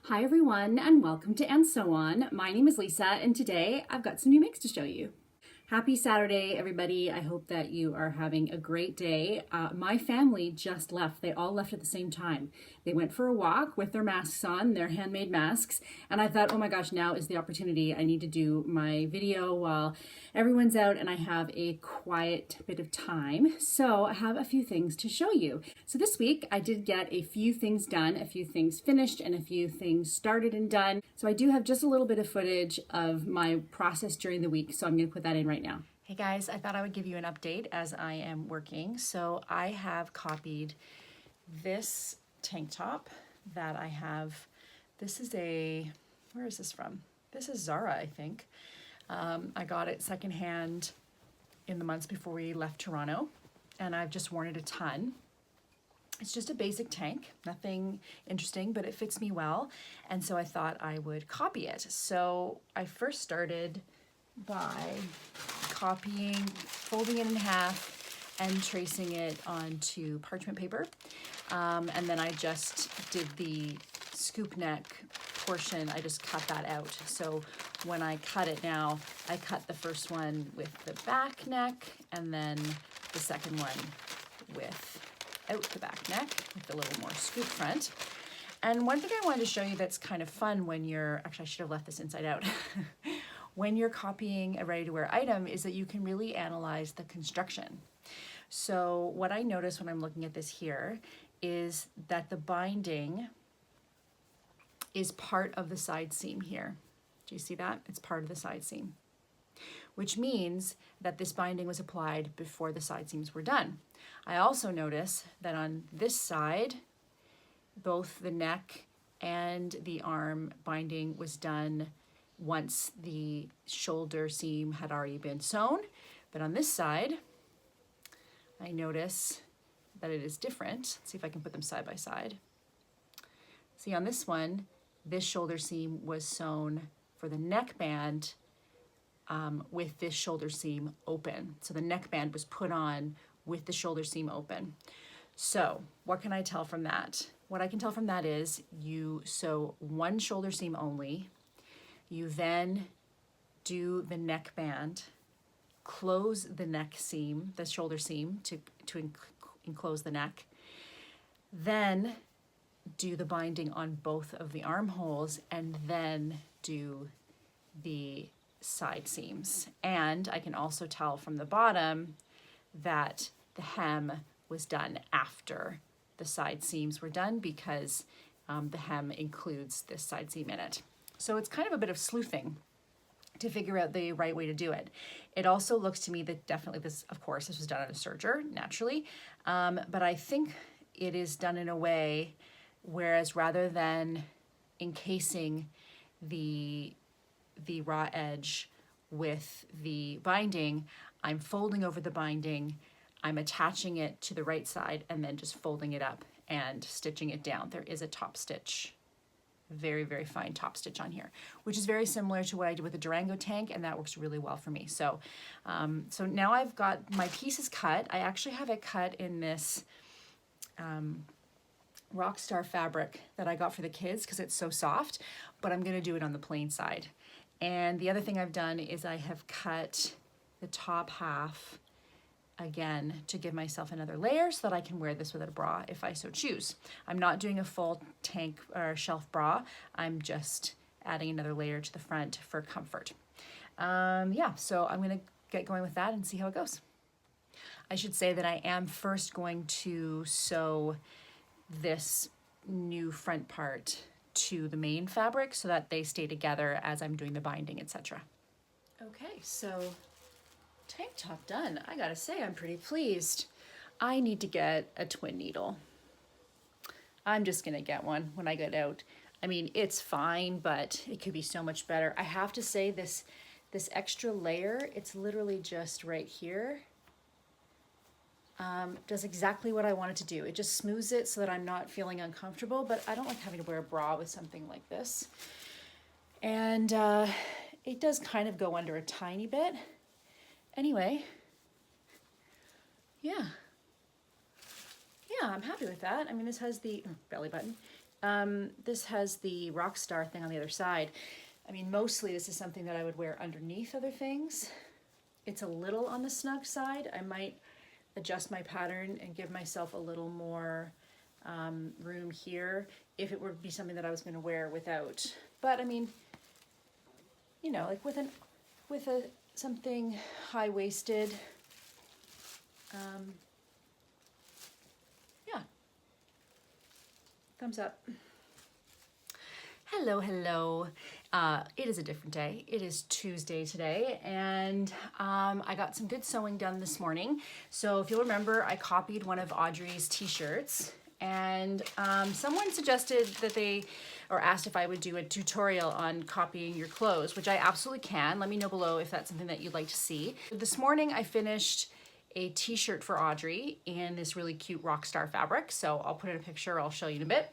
Hi everyone and welcome to And So On. My name is Lisa and today I've got some new makes to show you. Happy Saturday everybody. I hope that you are having a great day. My family just left. They all left at the same time. They went for a walk with their masks on, their handmade masks, and I thought, oh my gosh, now is the opportunity. I need to do my video while everyone's out and I have a quiet bit of time. So I have a few things to show you. So this week I did get a few things done, a few things finished and a few things started and done. So I do have just a little bit of footage of my process during the week. So I'm going to put that in right now. Hey guys, I thought I would give you an update as I am working. So I have copied this tank top that I have. This is where is this from? This is Zara, I think. I got it secondhand in the months before we left Toronto, and I've just worn it a ton. It's just a basic tank, nothing interesting, but it fits me well. And so I thought I would copy it. So I first started by copying, folding it in half and tracing it onto parchment paper. And then I just did the scoop neck portion, I just cut that out. So when I cut it now, I cut the first one with the back neck and then the second one without the back neck with a little more scoop front. And one thing I wanted to show you that's kind of fun when you're, actually I should have left this inside out. When you're copying a ready-to-wear item is that you can really analyze the construction. So what I notice when I'm looking at this here is that the binding is part of the side seam here. Do you see that? It's part of the side seam, which means that this binding was applied before the side seams were done. I also notice that on this side, both the neck and the arm binding was done once the shoulder seam had already been sewn. But on this side, I notice that it is different. Let's see if I can put them side by side. See, on this one, this shoulder seam was sewn for the neckband with this shoulder seam open. So the neckband was put on with the shoulder seam open. So what can I tell from that? What I can tell from that is you sew one shoulder seam only. You then do the neckband, close the neck seam, the shoulder seam to enclose the neck, then do the binding on both of the armholes, and then do the side seams. And I can also tell from the bottom that the hem was done after the side seams were done because the hem includes this side seam in it. So it's kind of a bit of sleuthing to figure out the right way to do it. It also looks to me that definitely this, of course, this was done on a serger, naturally, but I think it is done in a way whereas rather than encasing the raw edge with the binding, I'm folding over the binding, I'm attaching it to the right side and then just folding it up and stitching it down. There is a top stitch, very, very fine top stitch on here, which is very similar to what I did with the Durango tank, and that works really well for me. So, so now I've got my pieces cut. I actually have it cut in this Rockstar fabric that I got for the kids because it's so soft, but I'm gonna do it on the plain side. And the other thing I've done is I have cut the top half again to give myself another layer so that I can wear this without a bra if I so choose. I'm not doing a full tank or shelf bra. I'm just adding another layer to the front for comfort. Yeah, so I'm gonna get going with that and see how it goes. I should say that I am first going to sew this new front part to the main fabric so that they stay together as I'm doing the binding, etc. Okay, so tank top done. I gotta say, I'm pretty pleased. I need to get a twin needle. I'm just gonna get one when I get out. I mean, it's fine, but it could be so much better. I have to say this extra layer, it's literally just right here. Does exactly what I want it to do. It just smooths it so that I'm not feeling uncomfortable, but I don't like having to wear a bra with something like this. And it does kind of go under a tiny bit. Anyway, yeah, I'm happy with that. I mean, this has the belly button. This has the Rockstar thing on the other side. I mean, mostly this is something that I would wear underneath other things. It's a little on the snug side. I might adjust my pattern and give myself a little more room here if it would be something that I was going to wear without. But I mean, you know, like with something high-waisted, yeah, thumbs up. Hello, hello. It is a different day. It is Tuesday today, and I got some good sewing done this morning. So if you'll remember, I copied one of Audrey's t-shirts, and someone suggested that or asked if I would do a tutorial on copying your clothes, which I absolutely can. Let me know below if that's something that you'd like to see. This morning I finished a t-shirt for Audrey in this really cute Rockstar fabric. So I'll put in a picture, I'll show you in a bit.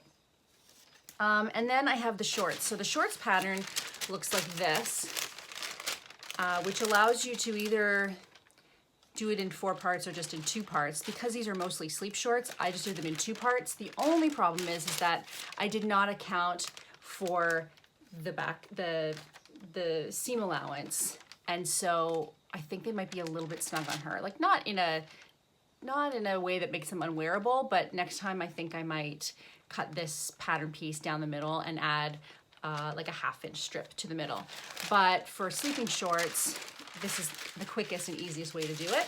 And then I have the shorts. So the shorts pattern looks like this, which allows you to either do it in 4 parts or just in 2 parts. Because these are mostly sleep shorts, I just do them in 2 parts. The only problem is that I did not account for the seam allowance. And so I think they might be a little bit snug on her. Like not in a way that makes them unwearable, but next time I think I might cut this pattern piece down the middle and add like a 1/2-inch strip to the middle. But for sleeping shorts, this is the quickest and easiest way to do it.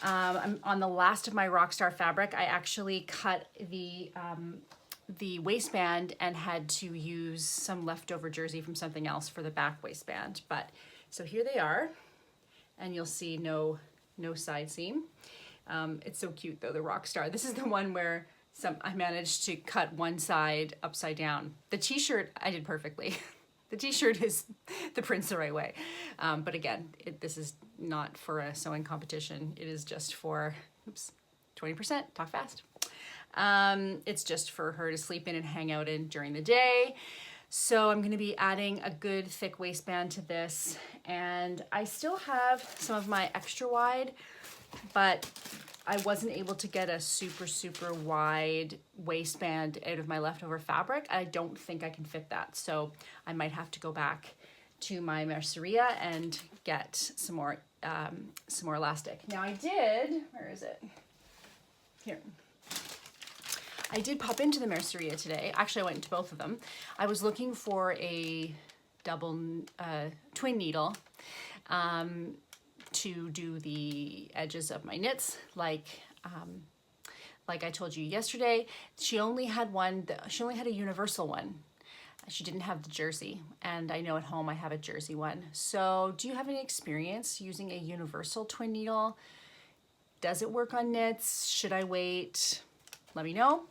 I'm on the last of my Rockstar fabric. I actually cut the waistband and had to use some leftover jersey from something else for the back waistband. But so here they are, and you'll see no side seam. It's so cute though, the Rockstar. This is the one where I managed to cut one side upside down. The t-shirt I did perfectly. The t-shirt is the prints the right way. But again, this is not for a sewing competition. It is just for, oops, 20%, talk fast. It's just for her to sleep in and hang out in during the day. So I'm gonna be adding a good thick waistband to this. And I still have some of my extra wide, but I wasn't able to get a super, super wide waistband out of my leftover fabric. I don't think I can fit that. So I might have to go back to my merceria and get some more elastic. Now I did, where is it? Here. I did pop into the merceria today. Actually, I went into both of them. I was looking for a twin needle to do the edges of my knits, like I told you yesterday. She only had a universal one. She didn't have the jersey, and I know at home I have a jersey one. So do you have any experience using a universal twin needle? Does it work on knits? Should I wait? Let me know.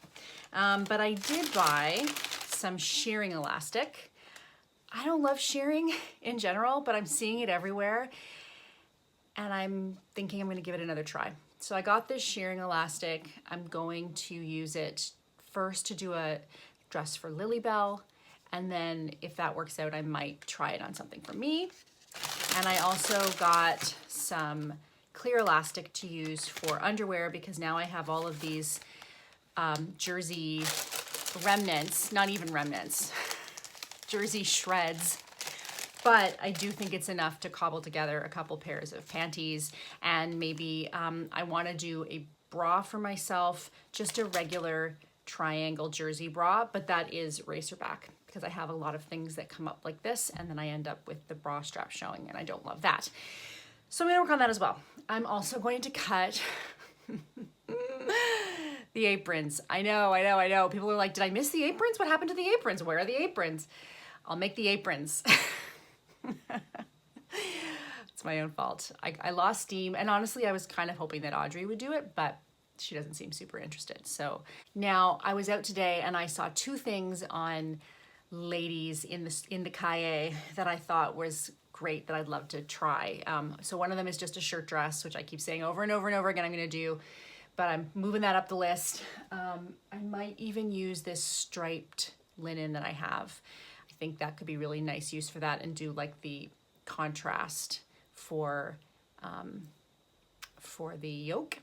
But I did buy some shearing elastic. I don't love shearing in general, but I'm seeing it everywhere. And I'm thinking I'm gonna give it another try. So I got this shearing elastic. I'm going to use it first to do a dress for Lilybell. And then if that works out, I might try it on something for me. And I also got some clear elastic to use for underwear, because now I have all of these jersey remnants, not even remnants, jersey shreds. But I do think it's enough to cobble together a couple pairs of panties, and maybe I want to do a bra for myself, just a regular triangle jersey bra, but that is racer back, because I have a lot of things that come up like this and then I end up with the bra strap showing, and I don't love that. So I'm gonna work on that as well. I'm also going to cut the aprons. I know. People are like, did I miss the aprons? What happened to the aprons? Where are the aprons? I'll make the aprons. It's my own fault. I lost steam, and honestly I was kind of hoping that Audrey would do it, but she doesn't seem super interested. So now I was out today and I saw 2 things on ladies in the cahier that I thought was great, that I'd love to try. So one of them is just a shirt dress, which I keep saying over and over and over again I'm gonna do, but I'm moving that up the list. I might even use this striped linen that I have. I think that could be really nice use for that, and do like the contrast for the yoke.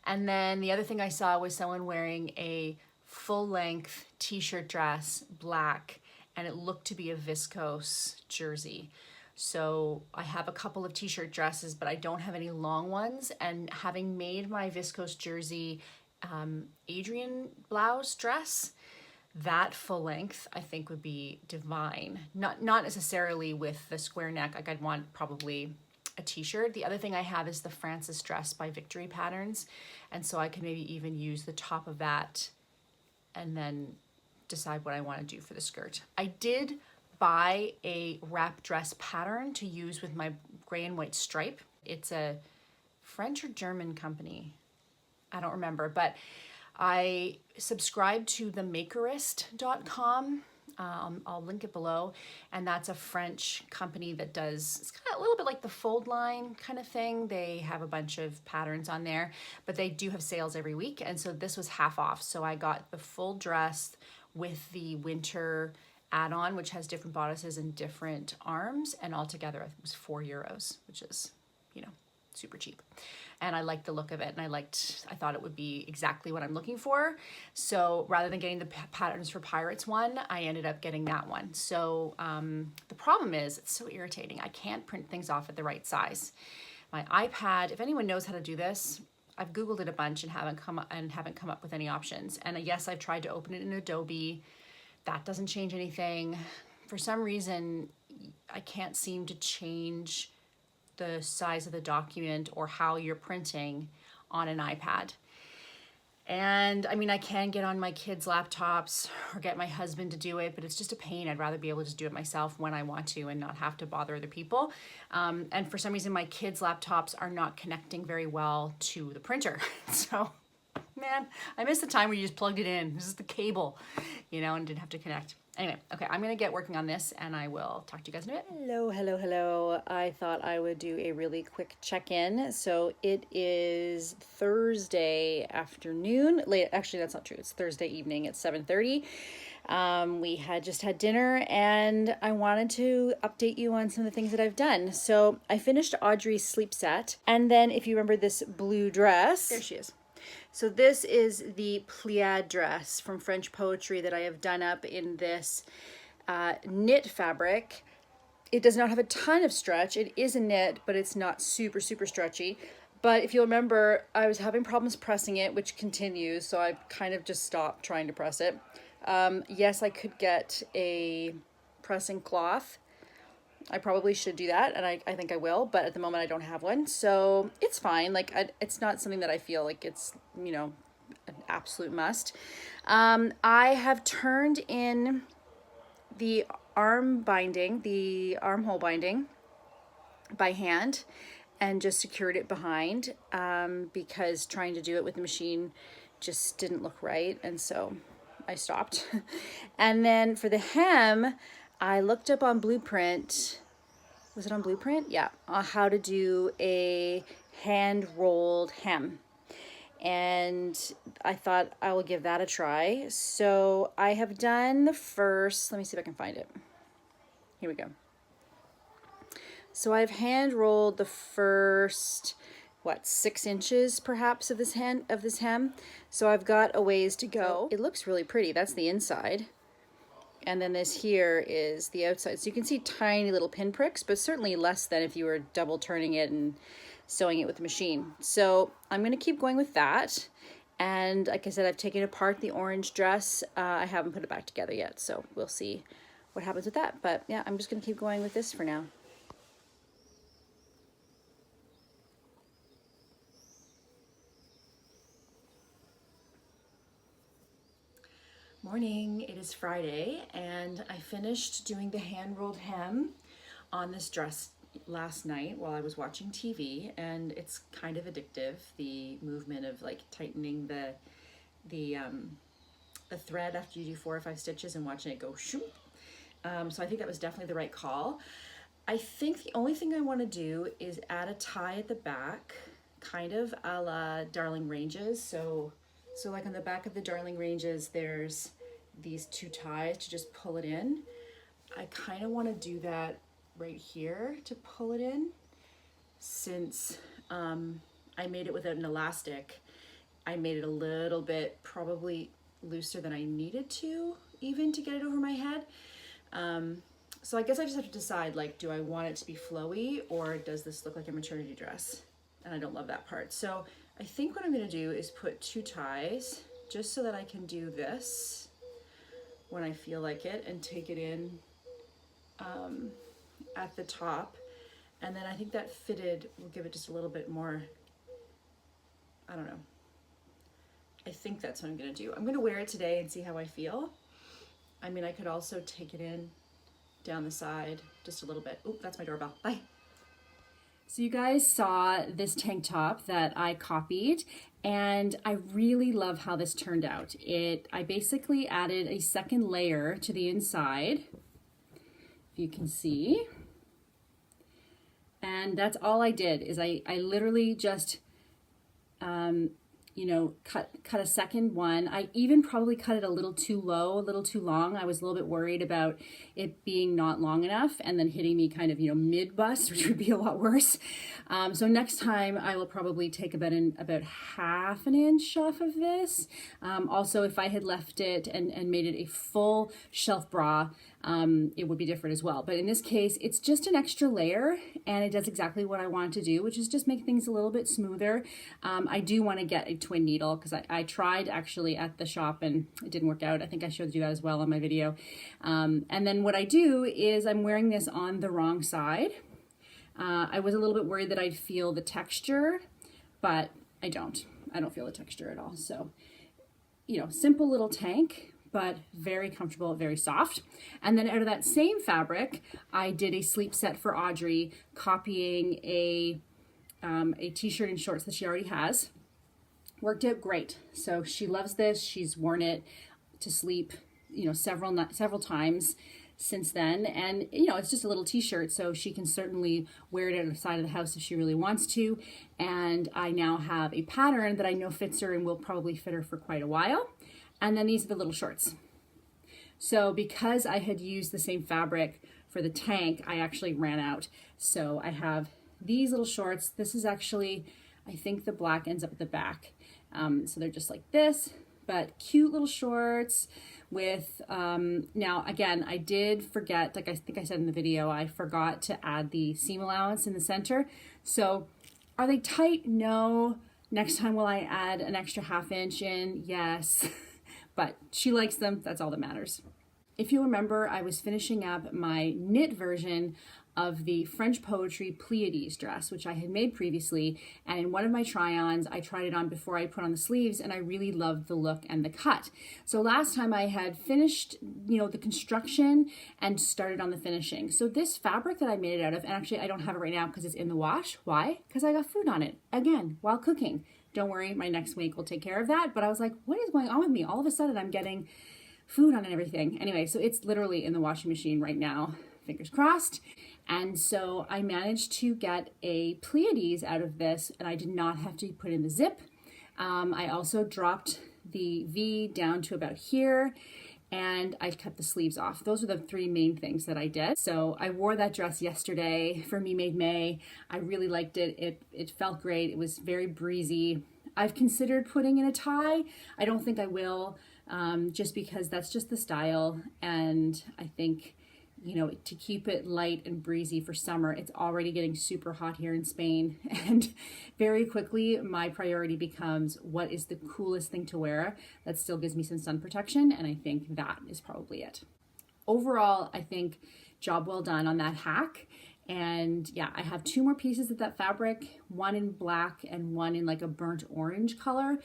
And then the other thing I saw was someone wearing a full length t-shirt dress, black, and it looked to be a viscose jersey. So I have a couple of t-shirt dresses, but I don't have any long ones. And having made my viscose jersey Adrian blouse dress, that full length I think would be divine. Not necessarily with the square neck. Like I'd want probably a t-shirt. The other thing I have is the Francis dress by Victory Patterns, and so I can maybe even use the top of that and then decide what I want to do for the skirt. I did buy a wrap dress pattern to use with my gray and white stripe. It's a French or German company, I don't remember, but I subscribe to the makerist.com. I'll link it below, and that's a French company that does, it's kind of a little bit like the Fold Line kind of thing. They have a bunch of patterns on there, but they do have sales every week, and so this was half off. So I got the full dress with the winter add-on, which has different bodices and different arms, and altogether it was €4, which is, you know, super cheap. And I liked the look of it, and I thought it would be exactly what I'm looking for. So rather than getting the Patterns for Pirates one, I ended up getting that one. So the problem is, it's so irritating. I can't print things off at the right size. My iPad, if anyone knows how to do this, I've Googled it a bunch and haven't come up with any options. And yes, I've tried to open it in Adobe. That doesn't change anything. For some reason, I can't seem to change the size of the document or how you're printing on an iPad. And I mean, I can get on my kids' laptops or get my husband to do it, but it's just a pain. I'd rather be able to do it myself when I want to and not have to bother other people. And for some reason, my kids' laptops are not connecting very well to the printer. So, man, I miss the time where you just plugged it in. This is the cable, you know, and didn't have to connect. Anyway, okay, I'm gonna get working on this and I will talk to you guys in a bit. Hello. I thought I would do a really quick check-in. So it is Thursday afternoon. Actually, that's not true. It's Thursday evening at 7:30. We had just had dinner and I wanted to update you on some of the things that I've done. So I finished Audrey's sleep set. And then if you remember this blue dress, there she is. So this is the Pleiad dress from French Poetry that I have done up in this knit fabric. It does not have a ton of stretch. It is a knit, but it's not super stretchy. But if you'll remember, I was having problems pressing it, which continues, so I kind of just stopped trying to press it. Yes, I could get a pressing cloth. I probably should do that, and I think I will, but at the moment I don't have one, so it's fine. Like, it's not something that I feel like it's, you know, an absolute must. I have turned in the armhole binding by hand and just secured it behind because trying to do it with the machine just didn't look right, and so I stopped. And then for the hem, I looked up on Blueprint, was it on Blueprint? Yeah, how to do a hand-rolled hem. And I thought I will give that a try. So I have done the first, let me see if I can find it. Here we go. So I've hand-rolled the first, 6 inches perhaps of this hem. So I've got a ways to go. It looks really pretty. That's the inside. And then this here is the outside. So you can see tiny little pinpricks, but certainly less than if you were double turning it and sewing it with the machine. So I'm gonna keep going with that. And like I said, I've taken apart the orange dress. I haven't put it back together yet, so we'll see what happens with that. But yeah, I'm just gonna keep going with this for now. Morning, it is Friday, and I finished doing the hand-rolled hem on this dress last night while I was watching TV, and it's kind of addictive, the movement of like tightening the thread after you do 4 or 5 stitches and watching it go shoop. So I think that was definitely the right call. I think the only thing I want to do is add a tie at the back, kind of a la Darling Ranges. So like on the back of the Darling Ranges, there's these 2 ties to just pull it in. I kind of want to do that right here to pull it in. Since I made it without an elastic, I made it a little bit probably looser than I needed to, even to get it over my head. So I guess I just have to decide, like, do I want it to be flowy or does this look like a maternity dress? And I don't love that part. So I think what I'm gonna do is put 2 ties just so that I can do this when I feel like it and take it in at the top. And then I think that fitted will give it just a little bit more, I don't know. I think that's what I'm gonna do. I'm gonna wear it today and see how I feel. I mean, I could also take it in down the side just a little bit. Oh, that's my doorbell. Bye. So you guys saw this tank top that I copied, and I really love how this turned out. I basically added a second layer to the inside, if you can see. And that's all I did, is I literally just, you know, cut a second one. I even probably cut it a little too low, a little too long. I was a little bit worried about it being not long enough and then hitting me kind of, you know, mid-bust, which would be a lot worse. So next time I will probably take about half an inch off of this. Also, if I had left it and made it a full shelf bra, it would be different as well. But in this case, it's just an extra layer and it does exactly what I want to do, which is just make things a little bit smoother. I do want to get a twin needle because I tried actually at the shop and it didn't work out. I think I showed you that as well on my video. And then what I do is I'm wearing this on the wrong side. I was a little bit worried that I'd feel the texture, but I don't feel the texture at all. So, you know, simple little tank, but very comfortable, very soft. And then out of that same fabric, I did a sleep set for Audrey, copying a t-shirt and shorts that she already has. Worked out great. So she loves this. She's worn it to sleep, you know, several times since then. And, you know, it's just a little t-shirt, so she can certainly wear it outside of the house if she really wants to. And I now have a pattern that I know fits her and will probably fit her for quite a while. And then these are the little shorts. So because I had used the same fabric for the tank, I actually ran out. So I have these little shorts. This is actually, I think the black ends up at the back. So they're just like this, but cute little shorts with, now again, I did forget, like I think I said in the video, I forgot to add the seam allowance in the center. So are they tight? No. Next time will I add an extra ½ inch in? Yes. But she likes them, that's all that matters. If you remember, I was finishing up my knit version of the French Poetry Pleiades dress, which I had made previously. And in one of my try-ons, I tried it on before I put on the sleeves, and I really loved the look and the cut. So last time I had finished, you know, the construction and started on the finishing. So this fabric that I made it out of, and actually I don't have it right now because it's in the wash. Why? Because I got food on it, again, while cooking. Don't worry, my next week will take care of that. But I was like, what is going on with me? All of a sudden I'm getting food on and everything. Anyway, so it's literally in the washing machine right now, fingers crossed. And so I managed to get a Pleiades out of this, and I did not have to put in the zip. I also dropped the V down to about here, and I cut the sleeves off. Those are the 3 main things that I did. So I wore that dress yesterday for Me Made May. I really liked it. It felt great. It was very breezy. I've considered putting in a tie. I don't think I will, just because that's just the style. And I think, you know, to keep it light and breezy for summer, it's already getting super hot here in Spain. And very quickly, my priority becomes what is the coolest thing to wear that still gives me some sun protection. And I think that is probably it. Overall, I think job well done on that hack. And yeah, I have 2 more pieces of that fabric, one in black and one in like a burnt orange color.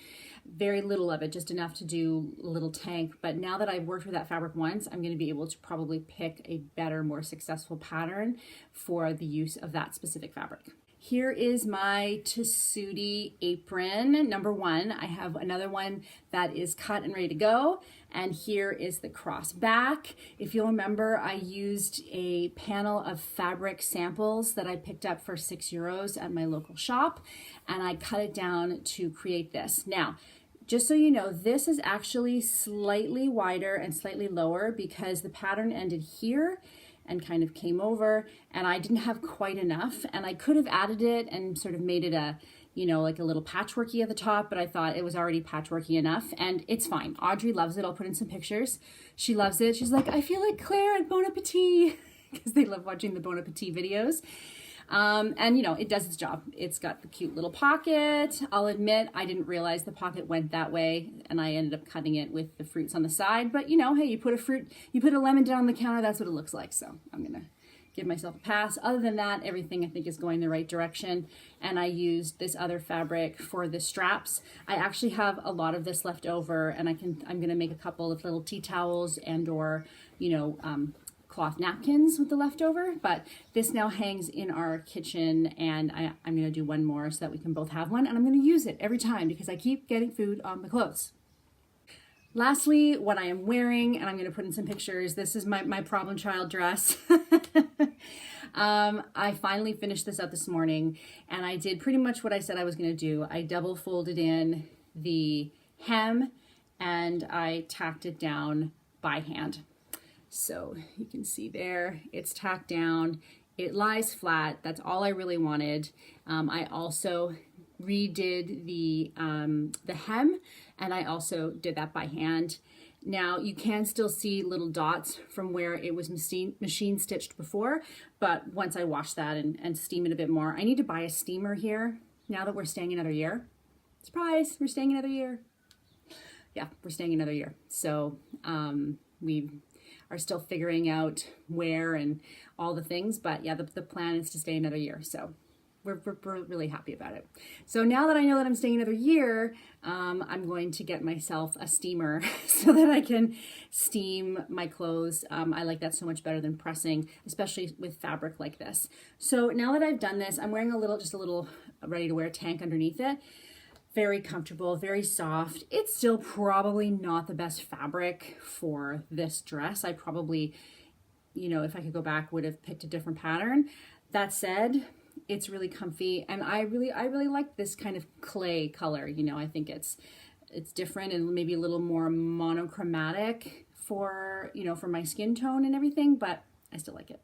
Very little of it, just enough to do a little tank. But now that I've worked with that fabric once, I'm going to be able to probably pick a better, more successful pattern for the use of that specific fabric. Here is my Tessuti apron, number 1. I have another one that is cut and ready to go. And here is the cross back. If you'll remember, I used a panel of fabric samples that I picked up for €6 at my local shop, and I cut it down to create this. Now, just so you know, this is actually slightly wider and slightly lower because the pattern ended here and kind of came over, and I didn't have quite enough, and I could have added it and sort of made it a, you know, like a little patchworky at the top, but I thought it was already patchworky enough, and it's fine. Audrey loves it. I'll put in some pictures. She loves it. She's like, I feel like Claire at Bon Appetit, because they love watching the Bon Appetit videos. And you know, it does its job. It's got the cute little pocket. I'll admit, I didn't realize the pocket went that way, and I ended up cutting it with the fruits on the side. But you know, hey, you put a lemon down on the counter, that's what it looks like. So I'm gonna give myself a pass. Other than that, everything I think is going the right direction. And I used this other fabric for the straps. I actually have a lot of this left over, and I'm gonna make a couple of little tea towels and or, you know, cloth napkins with the leftover, but this now hangs in our kitchen, and I'm gonna do one more so that we can both have one, and I'm gonna use it every time because I keep getting food on my clothes. Lastly, what I am wearing, and I'm gonna put in some pictures, this is my problem child dress. I finally finished this up this morning, and I did pretty much what I said I was gonna do. I double folded in the hem, and I tacked it down by hand. So you can see there, it's tacked down, it lies flat. That's all I really wanted. I also redid the hem, and I also did that by hand. Now you can still see little dots from where it was machine stitched before, but once I wash that and steam it a bit more, I need to buy a steamer here now that we're staying another year. Surprise, we're staying another year. Yeah, we're staying another year. So we are still figuring out where and all the things, but yeah, the plan is to stay another year. So we're really happy about it. So now that I know that I'm staying another year, I'm going to get myself a steamer so that I can steam my clothes. I like that so much better than pressing, especially with fabric like this. So now that I've done this, I'm wearing just a little ready to wear tank underneath it. Very comfortable, very soft. It's still probably not the best fabric for this dress. I probably, you know, if I could go back, would have picked a different pattern. That said, it's really comfy, and I really like this kind of clay color. You know, I think it's different and maybe a little more monochromatic for, you know, for my skin tone and everything, but I still like it.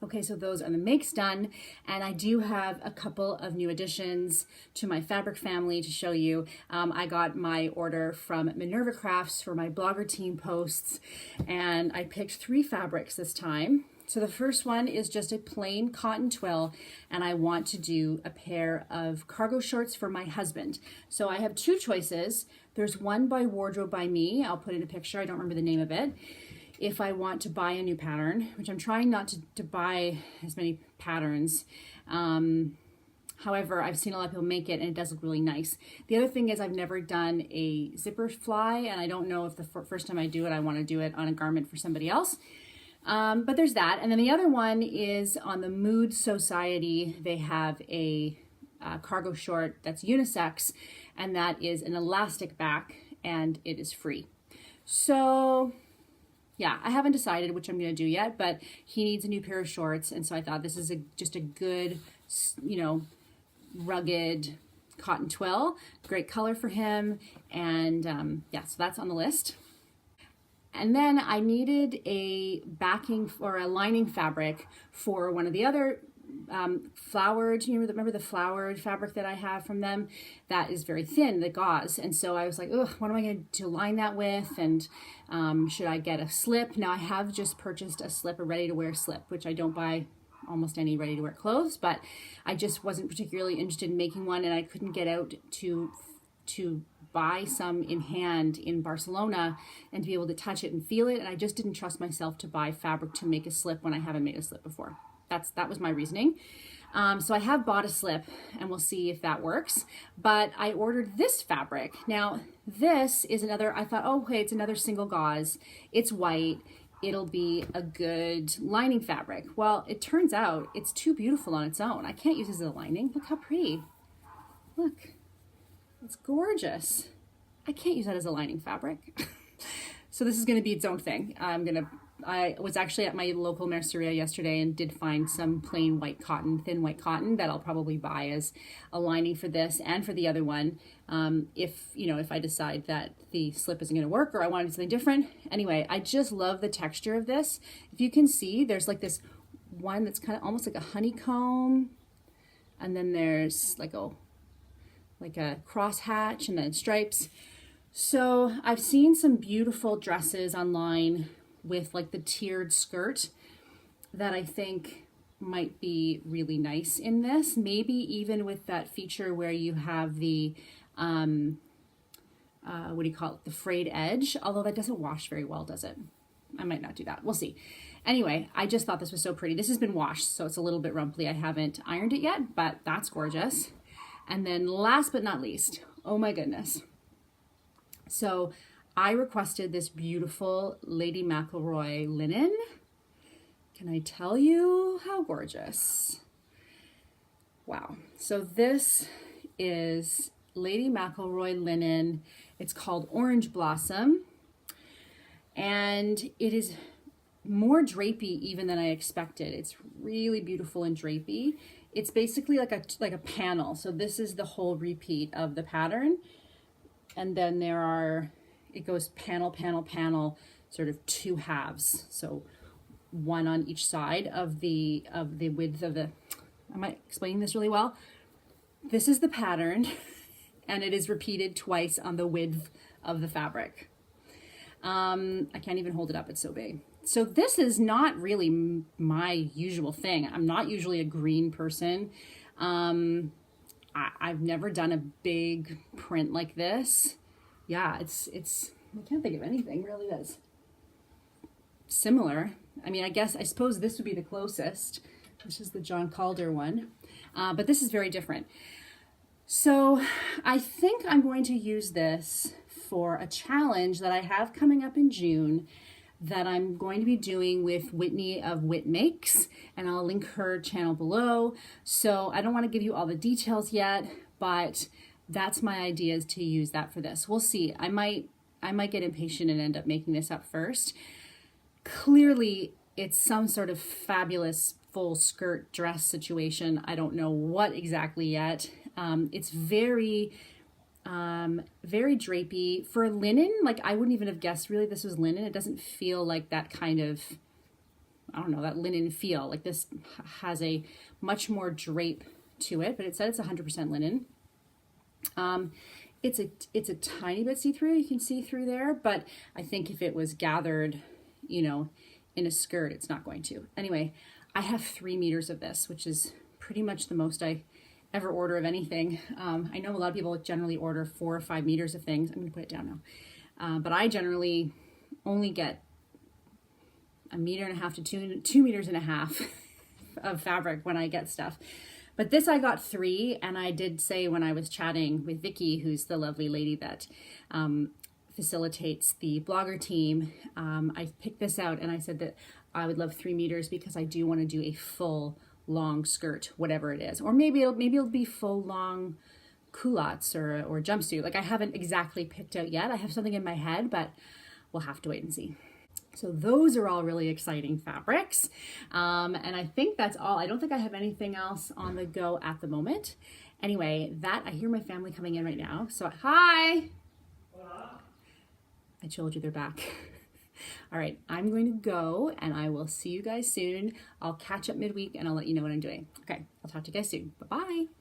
Okay, so those are the makes done, and I do have a couple of new additions to my fabric family to show you. I got my order from Minerva Crafts for my blogger team posts, and I picked 3 fabrics this time. So the first one is just a plain cotton twill, and I want to do a pair of cargo shorts for my husband. So I have 2 choices. There's one by Wardrobe by Me. I'll put in a picture. I don't remember the name of it. If I want to buy a new pattern, which I'm trying not to buy as many patterns. However, I've seen a lot of people make it, and it does look really nice. The other thing is I've never done a zipper fly, and I don't know if the first time I do it, I want to do it on a garment for somebody else. But there's that. And then the other one is on the Mood Sewciety. They have a cargo short that's unisex, and that is an elastic back, and it is free. So yeah, I haven't decided which I'm going to do yet, but he needs a new pair of shorts, and so I thought this is just a good, you know, rugged cotton twill. Great color for him, and yeah, so that's on the list. And then I needed a backing or a lining fabric for one of the other flowered, you remember the flowered fabric that I have from them? That is very thin, the gauze. And so I was like, ugh, what am I going to line that with? And should I get a slip? Now I have just purchased a slip, a ready-to-wear slip, which I don't buy almost any ready-to-wear clothes, but I just wasn't particularly interested in making one, and I couldn't get out to buy some in hand in Barcelona and to be able to touch it and feel it. And I just didn't trust myself to buy fabric to make a slip when I haven't made a slip before. That was my reasoning. So I have bought a slip, and we'll see if that works. But I ordered this fabric. Now, this is another, I thought, oh, okay, it's another single gauze. It's white. It'll be a good lining fabric. Well, it turns out it's too beautiful on its own. I can't use this as a lining. Look how pretty. Look, it's gorgeous. I can't use that as a lining fabric. So this is going to be its own thing. I was actually at my local merceria yesterday and did find some plain white cotton, thin white cotton that I'll probably buy as a lining for this and for the other one. If I decide that the slip isn't going to work or I want to do something different. Anyway, I just love the texture of this. If you can see, there's like this one that's kind of almost like a honeycomb. And then there's like a like a crosshatch and then stripes. So I've seen some beautiful dresses online with like the tiered skirt that I think might be really nice in this. Maybe even with that feature where you have the, what do you call it? The frayed edge, although that doesn't wash very well, does it? I might not do that. We'll see. Anyway, I just thought this was so pretty. This has been washed, so it's a little bit rumply. I haven't ironed it yet, but that's gorgeous. And then last but not least, oh my goodness. So I requested this beautiful Lady McElroy linen. Can I tell you how gorgeous? Wow. So this is Lady McElroy linen. It's called Orange Blossom. And it is more drapey even than I expected. It's really beautiful and drapey. It's basically like a panel. So this is the whole repeat of the pattern. And then it goes panel, panel, panel, sort of two halves. So one on each side of the width of the, am I explaining this really well? This is the pattern and it is repeated twice on the width of the fabric. I can't even hold it up, it's so big. So this is not really my usual thing. I'm not usually a green person. I've never done a big print like this. Yeah, it's I can't think of anything really that's similar. I mean, I suppose this would be the closest. This is the John Calder one, but this is very different. So I think I'm going to use this for a challenge that I have coming up in June that I'm going to be doing with Whitney of Whit Makes, and I'll link her channel below. So I don't want to give you all the details yet, but that's my idea, is to use that for this. We'll see. I might get impatient and end up making this up first. Clearly, it's some sort of fabulous full skirt dress situation. I don't know what exactly yet. It's very drapey. For linen, like I wouldn't even have guessed really this was linen. It doesn't feel like that kind of, I don't know, that linen feel. Like this has a much more drape to it, but it said it's 100% linen. It's a tiny bit see-through. You can see through there, but I think if it was gathered, you know, in a skirt, it's not going to. Anyway, I have 3 meters of this, which is pretty much the most I ever order of anything. I know a lot of people generally order 4 or 5 meters of things. I'm going to put it down now. But I generally only get 1.5 meters to 2 meters and a half of fabric when I get stuff. But this I got 3, and I did say when I was chatting with Vicky, who's the lovely lady that facilitates the blogger team, I picked this out and I said that I would love 3 meters because I do want to do a full long skirt, whatever it is, or maybe it'll be full long culottes or jumpsuit. Like I haven't exactly picked out yet. I have something in my head, but we'll have to wait and see. So those are all really exciting fabrics. And I think that's all. I don't think I have anything else on the go at the moment. Anyway, I hear my family coming in right now. So hi. I told you they're back. All right, I'm going to go and I will see you guys soon. I'll catch up midweek and I'll let you know what I'm doing. Okay, I'll talk to you guys soon. Bye-bye.